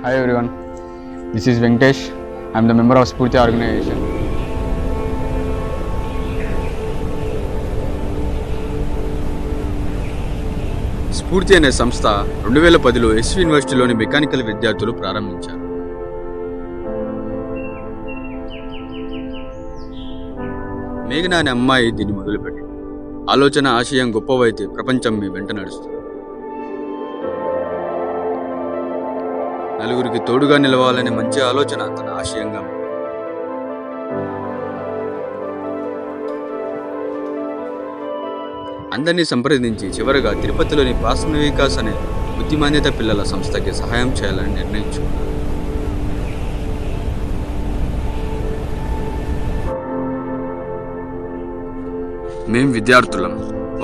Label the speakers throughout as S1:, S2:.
S1: Hi everyone, this is Venkatesh. I am the member of Spurti organization.
S2: స్ఫూర్తి అనే సంస్థ 2010లో SV యూనివర్సిటీలోని mechanical విద్యార్థులు ప్రారంభించారు. మేఘనా అనే అమ్మాయి దీన్ని మొదలుపెట్టింది. ఆలోచన ఆశయం గొప్పవైతే ప్రపంచం మీ వెంట నడుస్తుంది. నలుగురికి తోడుగా నిలవాలనే మంచి ఆలోచన తన ఆశయంగా. అందరినీ సంప్రదించి చివరగా తిరుపతిలోని పాస్మ వికాస్ అనే బుద్ధిమాన్యత పిల్లల సంస్థకి సహాయం చేయాలని నిర్ణయించుకున్నారు. మేం విద్యార్థులం,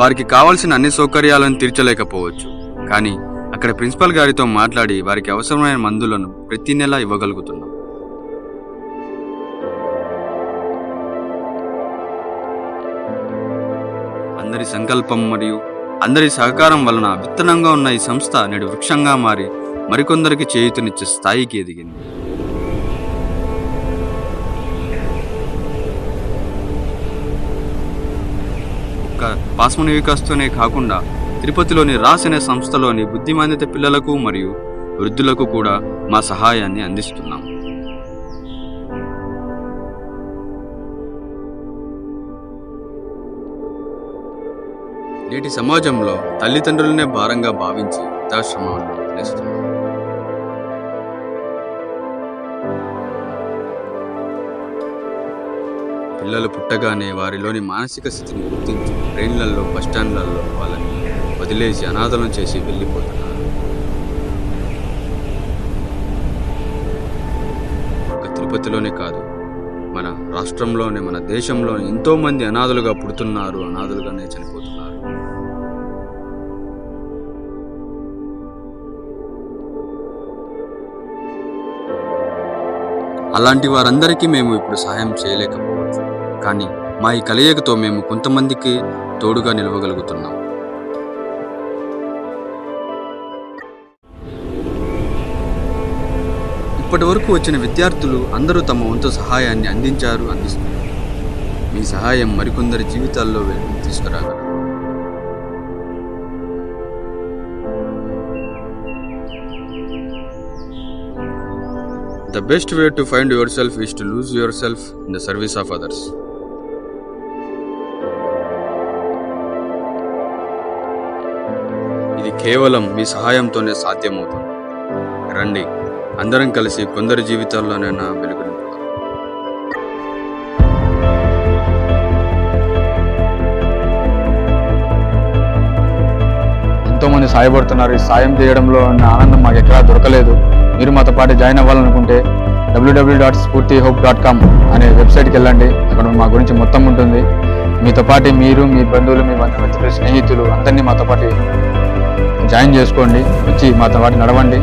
S2: వారికి కావాల్సిన అన్ని సౌకర్యాలను తీర్చలేకపోవచ్చు, కానీ అక్కడ ప్రిన్సిపల్ గారితో మాట్లాడి వారికి అవసరమైన మందులను ప్రతి నెల ఇవ్వగలుగుతున్నాం. అందరి సంకల్పం మరియు అందరి సహకారం వలన విత్తనంగా ఉన్న ఈ సంస్థ నేడు వృక్షంగా మారి మరికొందరికి చేయూతనిచ్చే స్థాయికి ఎదిగింది. ఒక్క పాస్మ వికాస్తోనే కాకుండా తిరుపతిలోని రాస్ అనే సంస్థలోని బుద్ధిమాన్యత పిల్లలకు మరియు వృద్ధులకు కూడా మా సహాయాన్ని అందిస్తున్నాం. నేటి సమాజంలో తల్లిదండ్రులనే భారంగా భావించి వృద్ధాశ్రమాలను వదిలేస్తున్నాం. పిల్లలు పుట్టగానే వారిలోని మానసిక స్థితిని గుర్తించి ట్రైన్లలో, బస్టాండ్లలో వాళ్ళని వదిలేసి అనాథలను చేసి వెళ్ళిపోతున్నారు. ఒక తిరుపతిలోనే కాదు, మన రాష్ట్రంలోనే, మన దేశంలోనే ఎంతో మంది అనాథలుగా పుడుతున్నారు, అనాథలుగానే చనిపోతున్నారు. అలాంటి వారందరికీ మేము ఇప్పుడు సహాయం చేయలేకపోవచ్చు, కానీ మా ఈ కలయికతో మేము కొంతమందికి తోడుగా నిలవగలుగుతున్నాం. ఇప్పటి వరకు వచ్చిన విద్యార్థులు అందరూ తమ వంతు సహాయాన్ని అందిస్తున్నారు. మీ సహాయం మరికొందరి జీవితాల్లో వెలుగును తీసుకురాగలరు. The best way to find yourself is to lose yourself in the service of others. ఇది కేవలం మీ సహాయంతోనే సాధ్యమవుతుంది. రండి, అందరం కలిసి కొందరి జీవితాల్లోనైనా వెలుగు నింపుదాం.
S1: ఎంతోమంది సహాయపడుతున్నారు. ఈ సాయం చేయడంలో ఉన్న ఆనందం మాకు ఎక్కడా దొరకలేదు. మీరు మాతో పాటు జాయిన్ అవ్వాలనుకుంటే www.spurtihope.com అనే వెబ్సైట్కి వెళ్ళండి. అక్కడ మా గురించి మొత్తం ఉంటుంది. మీతో పాటు మీరు, మీ బంధువులు, మీ బంధుమిత్రులు, స్నేహితులు అందరినీ మాతో పాటు జాయిన్ చేసుకోండి. వచ్చి మాతో పాటు నడవండి.